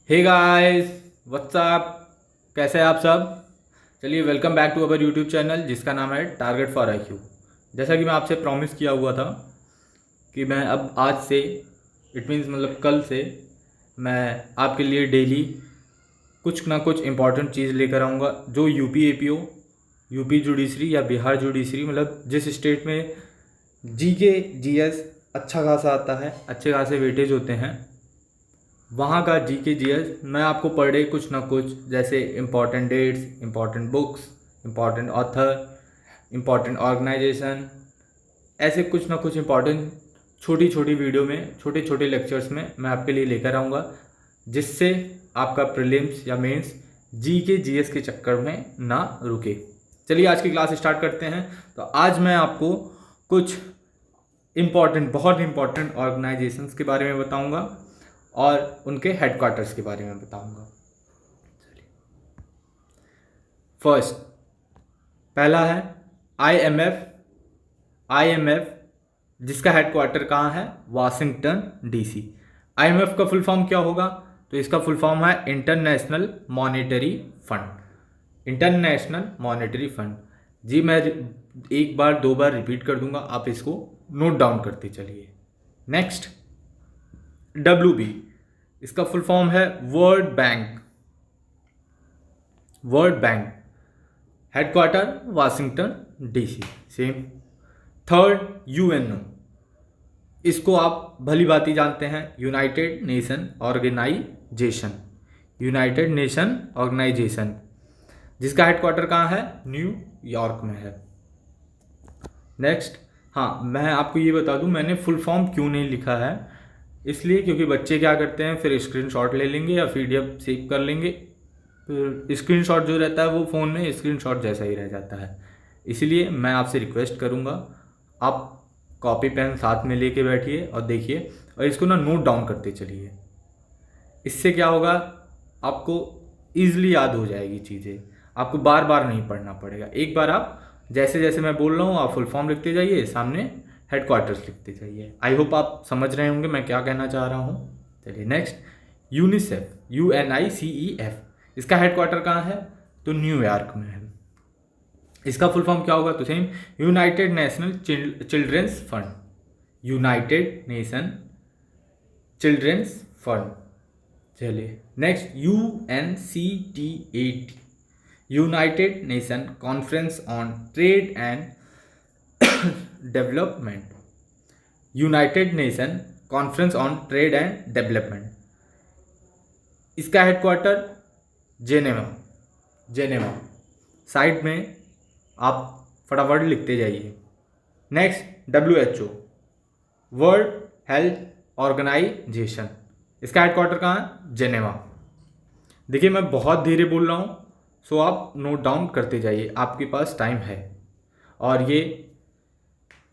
Hey guys, WhatsApp. कैसे हैं आप सब? चलिए, welcome back to our YouTube channel जिसका नाम है टारगेट फॉर IQ। जैसा कि मैं आपसे प्रॉमिस किया हुआ था कि मैं अब आज से इट मीन्स मतलब कल से मैं आपके लिए डेली कुछ ना कुछ इम्पॉर्टेंट चीज़ लेकर आऊँगा जो यूपी APO, यूपी जुडिशरी या बिहार जुडिशरी, मतलब जिस स्टेट में GK GS अच्छा खासा आता है, अच्छे खासे वेटेज होते हैं, वहाँ का GK GS मैं आपको पर डे कुछ ना कुछ, जैसे important dates, important books, important author, important organization, ऐसे कुछ ना कुछ इम्पॉर्टेंट छोटी छोटी वीडियो में, छोटे छोटे लेक्चर्स में मैं आपके लिए लेकर आऊँगा, जिससे आपका प्रीलिम्स या मेंस GK GS के चक्कर में ना रुके। चलिए आज की क्लास स्टार्ट करते हैं। तो आज मैं आपको कुछ इम्पॉर्टेंट, बहुत इम्पॉर्टेंट ऑर्गेनाइजेशंस के बारे में बताऊंगा और उनके हेडक्वार्टर्स के बारे में बताऊंगा। फर्स्ट, पहला है IMF, जिसका हेडक्वार्टर कहाँ है? Washington DC। IMF का फुल फॉर्म क्या होगा? तो इसका फुल फॉर्म है international monetary fund. International monetary fund जी, मैं एक बार दो बार रिपीट कर दूंगा, आप इसको नोट डाउन करते चलिए। नेक्स्ट, WB, इसका फुल फॉर्म है World Bank. World Bank, headquarter Washington DC, same. Third, UNO, इसको आप भली भांति जानते हैं, United Nation Organization. United Nation Organization, जिसका हेडक्वार्टर कहाँ है? न्यूयॉर्क में है। नेक्स्ट, हाँ, मैं आपको ये बता दूं, मैंने फुल फॉर्म क्यों नहीं लिखा है, इसलिए क्योंकि बच्चे क्या करते हैं, फिर स्क्रीनशॉट ले लेंगे या PDF सेव कर लेंगे, फिर स्क्रीनशॉट जो रहता है वो फ़ोन में स्क्रीनशॉट जैसा ही रह जाता है। इसलिए मैं आपसे रिक्वेस्ट करूँगा, आप कॉपी पेन साथ में लेके बैठिए और देखिए, और इसको ना नोट डाउन करते चलिए। इससे क्या होगा, आपको ईजिली याद हो जाएगी चीज़ें, आपको बार बार नहीं पढ़ना पड़ेगा। एक बार आप जैसे जैसे मैं बोल रहा हूँ आप फुल फॉर्म लिखते जाइए, सामने हेडक्वार्टर्स लिखते जाइए। आई होप आप समझ रहे होंगे मैं क्या कहना चाह रहा हूँ। चलिए नेक्स्ट, यूनिसेफ, UNICEF, इसका हेडक्वार्टर कहाँ है? तो न्यूयॉर्क में है। इसका फुल फॉर्म क्या होगा? तो same, united national children's fund. United nation children's fund. चलिए next, UNCTAD, united nation conference on trade and development. United nation conference on trade and development, इसका हेडक्वार्टर जेनेवा। साइड में आप फटाफट लिखते जाइए। Next, WHO, world health organisation, इसका headquarter कहाँ है? जेनेवा। देखिए मैं बहुत धीरे बोल रहा हूँ, सो आप नोट डाउन करते जाइए, आपके पास टाइम है। और ये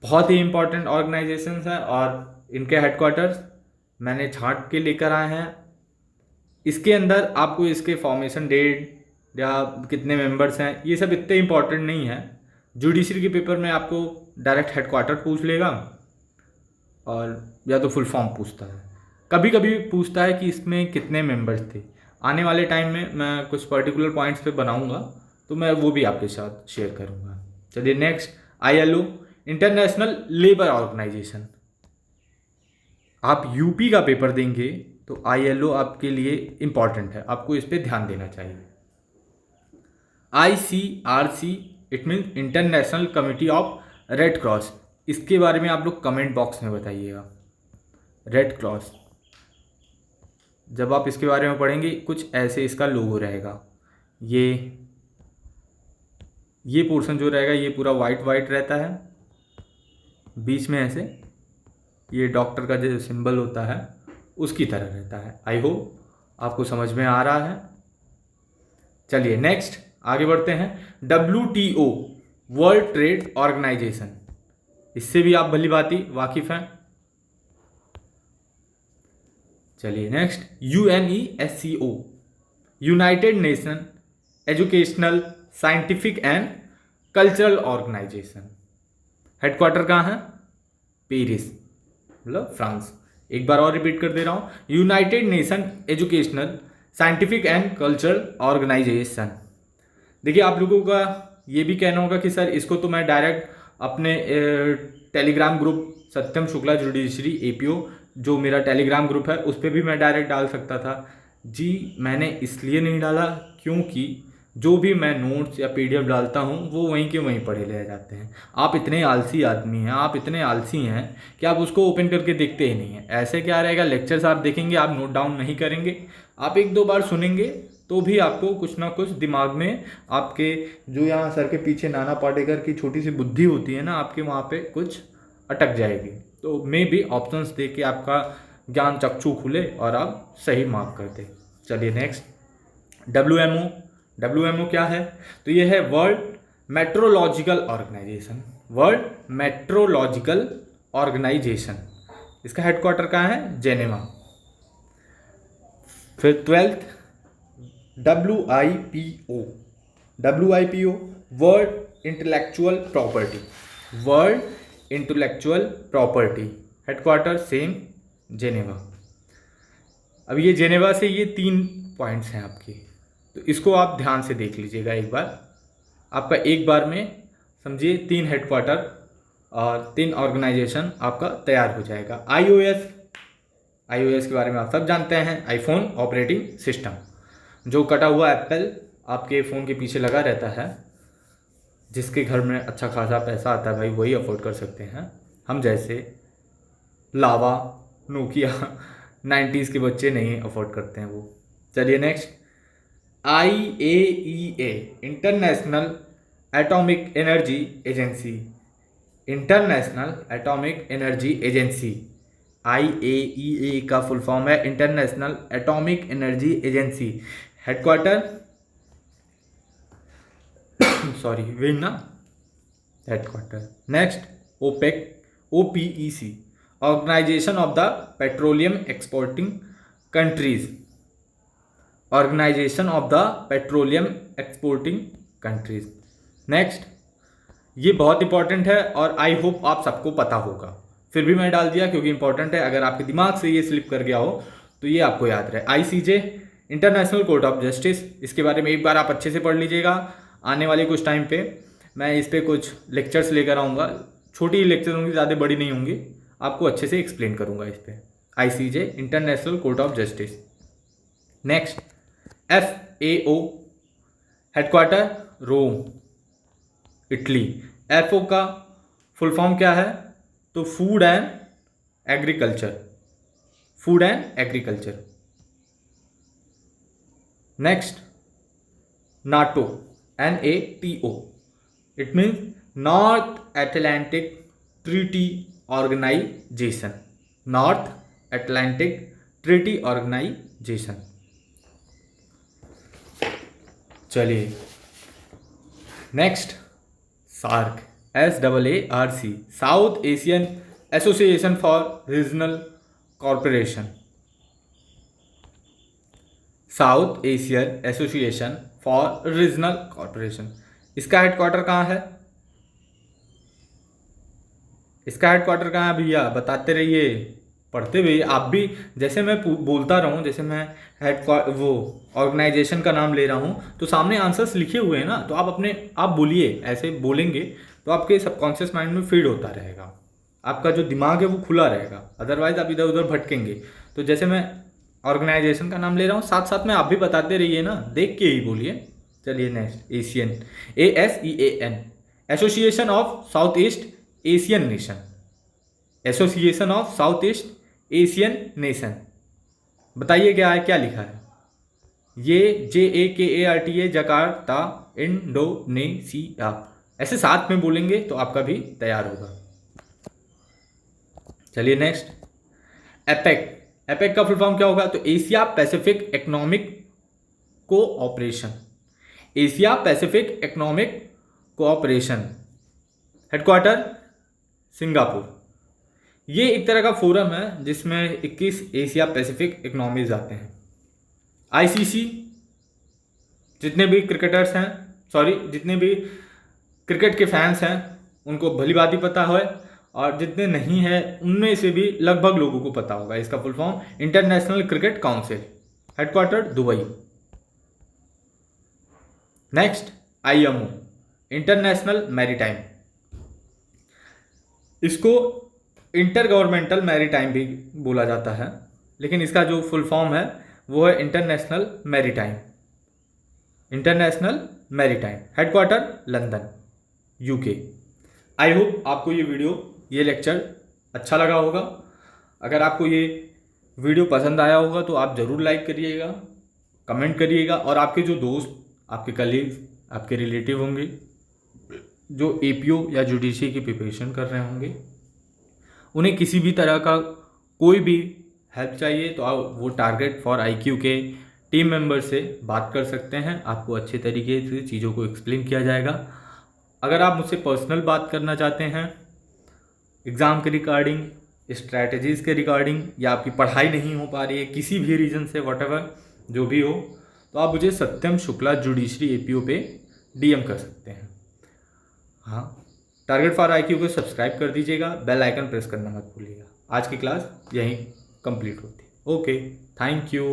बहुत ही इंपॉर्टेंट ऑर्गेनाइजेशंस हैं और इनके हेडक्वार्टर्स मैंने छांट के लेकर आए हैं। इसके अंदर आपको इसके फॉर्मेशन डेट या कितने मेंबर्स हैं, ये सब इतने इंपॉर्टेंट नहीं है। जुडिशरी के पेपर में आपको डायरेक्ट हेडक्वार्टर पूछ लेगा, और या तो फुल फॉर्म पूछता है, कभी कभी पूछता है कि इसमें कितने मेंबर्स थे। आने वाले टाइम में मैं कुछ पर्टिकुलर पॉइंट्स पे बनाऊंगा, तो मैं वो भी आपके साथ शेयर करूंगा। चलिए next, ILO, International Labour Organization. आप यूपी का पेपर देंगे तो ILO आपके लिए इम्पॉर्टेंट है, आपको इस पर ध्यान देना चाहिए। ICRC, it means international committee of red cross, इसके बारे में आप लोग कमेंट बॉक्स में बताइएगा। रेड क्रॉस, जब आप इसके बारे में पढ़ेंगे कुछ ऐसे इसका लोगो रहेगा। ये पोर्शन जो रहेगा ये पूरा वाइट वाइट रहता है, बीच में ऐसे ये डॉक्टर का जो सिंबल होता है उसकी तरह रहता है। आई होप आपको समझ में आ रहा है। चलिए नेक्स्ट आगे बढ़ते हैं। WTO, वर्ल्ड ट्रेड ऑर्गेनाइजेशन, इससे भी आप भली भांति वाकिफ हैं। चलिए next, UNESCO, United Nation Educational Scientific and Cultural Organization, headquarter कहाँ है? पेरिस, मतलब फ्रांस। एक बार और रिपीट कर दे रहा हूँ, United Nation Educational Scientific and Cultural Organization. देखिए आप लोगों का ये भी कहना होगा कि सर इसको तो मैं डायरेक्ट अपने टेलीग्राम ग्रुप सत्यम शुक्ला जुडिशरी एपीओ जो मेरा टेलीग्राम ग्रुप है उस पर भी मैं डायरेक्ट डाल सकता था। जी मैंने इसलिए नहीं डाला क्योंकि जो भी मैं नोट्स या पीडीएफ डालता हूँ वो वहीं के वहीं पढ़े ले जाते हैं। आप इतने आलसी आदमी हैं, आप इतने आलसी हैं कि आप उसको ओपन करके देखते ही नहीं हैं। ऐसे क्या रहेगा, लेक्चर्स आप देखेंगे, आप नोट डाउन नहीं करेंगे, आप एक दो बार सुनेंगे तो भी आपको कुछ ना कुछ दिमाग में आपके जो यहाँ सर के पीछे नाना पाटेकर की छोटी सी बुद्धि होती है ना, आपके वहाँ पे कुछ अटक जाएगी। तो मे भी ऑप्शंस दे के आपका ज्ञान चक्षु खुले और आप सही मार्क कर दें। चलिए नेक्स्ट, डब्ल्यू क्या है? तो ये है World Meteorological Organization. World Meteorological Organization, इसका हेडक्वार्टर कहाँ है? जेनेवा। फिर 12th WIPO World Intellectual Property. World Intellectual Property headquarter same Geneva. अब ये जेनेवा से ये 3 पॉइंट्स हैं आपके, तो इसको आप ध्यान से देख लीजिएगा एक बार। आपका एक बार में समझिए 3 हेडक्वार्टर और 3 ऑर्गेनाइजेशन आपका तैयार हो जाएगा। iOS के बारे में आप सब जानते हैं, आईफोन ऑपरेटिंग सिस्टम, जो कटा हुआ एप्पल आपके फ़ोन के पीछे लगा रहता है। जिसके घर में अच्छा खासा पैसा आता है भाई वही अफोर्ड कर सकते हैं, हम जैसे लावा नोकिया 90s के बच्चे नहीं अफोर्ड करते हैं वो। चलिए next, IAEA International Atomic Energy Agency. International Atomic Energy Agency, IAEA का फुल फॉर्म है International Atomic Energy Agency. Headquarter sorry Vienna headquarter. Next, OPEC Organization of the Petroleum Exporting Countries. Organization of the Petroleum Exporting Countries. Next, ये बहुत important है और I hope आप सबको पता होगा, फिर भी मैं डाल दिया क्योंकि इंपॉर्टेंट है। अगर आपके दिमाग से ये स्लिप कर गया हो तो ये आपको याद रहे। ICJ international court of justice, इसके बारे में एक बार आप अच्छे से पढ़ लीजिएगा। आने वाले कुछ टाइम पे मैं इस पर कुछ लेक्चर्स लेकर आऊँगा, छोटी लेक्चर होंगी, ज़्यादा बड़ी नहीं होंगी, आपको अच्छे से एक्सप्लेन करूँगा इस पर। ICJ international court of justice. Next, FAO headquarter Rome Italy. FAO का फुल फॉर्म क्या है? तो food and agriculture. Food and agriculture. Next, NATO NATO, it means north Atlantic treaty organisation. North Atlantic treaty organisation. चलिए next, SAARC SAARC south Asian association for regional corporation. South Asian association for regional corporation, इसका headquarter कहाँ है? इसका headquarter कहाँ है भैया? बताते रहिए, पढ़ते हुए आप भी, जैसे मैं बोलता रहूँ, जैसे मैं हेडक्वार्टर वो ऑर्गेनाइजेशन का नाम ले रहा हूँ तो सामने आंसर्स लिखे हुए हैं ना, तो आप बोलिए, ऐसे बोलेंगे तो आपके सबकॉन्शियस माइंड में फीड होता रहेगा, आपका जो दिमाग है वो खुला रहेगा। अदरवाइज आप इधर उधर भटकेंगे। तो जैसे मैं ऑर्गेनाइजेशन का नाम ले रहा हूँ, साथ साथ में आप भी बताते रहिए ना, देख के ही बोलिए। चलिए next, Asian ASEAN association of south east Asian nation. Association of south east Asian nation, बताइए क्या है, क्या लिखा है? ये JAKARTA जकार्ता इंडोनेशिया। ऐसे साथ में बोलेंगे तो आपका भी तैयार होगा। चलिए नेक्स्ट, एपेक का फुल फॉर्म क्या होगा? तो Asia Pacific economic cooperation. Asia Pacific economic cooperation, headquarter Singapore. ये एक तरह का फोरम है जिसमें 21 एशिया पैसिफिक इकोनॉमीज आते हैं। ICC, जितने भी क्रिकेटर्स हैं, जितने भी क्रिकेट के फैंस हैं उनको भली बात ही पता है, और जितने नहीं हैं उनमें से भी लगभग लोगों को पता होगा। इसका full form international cricket council, headquarter Dubai. Next IMO, international maritime, इसको इंटर गवर्नमेंटल मैरीटाइम भी बोला जाता है, लेकिन इसका जो फुल फॉर्म है वो है international maritime. International maritime, headquarter London, UK। I hope आपको ये वीडियो, ये लेक्चर अच्छा लगा होगा। अगर आपको ये वीडियो पसंद आया होगा तो आप ज़रूर लाइक करिएगा, कमेंट करिएगा, और आपके जो दोस्त, आपके कलीग्स, आपके रिलेटिव होंगे जो APO या जुडिशरी की प्रिपरेशन कर रहे होंगे, उन्हें किसी भी तरह का कोई भी हेल्प चाहिए तो आप वो टारगेट फॉर IQ के टीम मेंबर से बात कर सकते हैं। आपको अच्छे तरीके से चीज़ों को एक्सप्लेन किया जाएगा। अगर आप मुझसे पर्सनल बात करना चाहते हैं एग्ज़ाम के रिगार्डिंग, स्ट्रैटेजीज़ के रिगार्डिंग, या आपकी पढ़ाई नहीं हो पा रही है किसी भी रीज़न से, व्हाटएवर जो भी हो, तो आप मुझे सत्यम शुक्ला जुडिशरी APO पे DM कर सकते हैं। हाँ, टारगेट फॉर IQ को सब्सक्राइब कर दीजिएगा, बेल आइकन प्रेस करना मत भूलिएगा। आज की क्लास यहीं कंप्लीट होती है। Okay, thank you.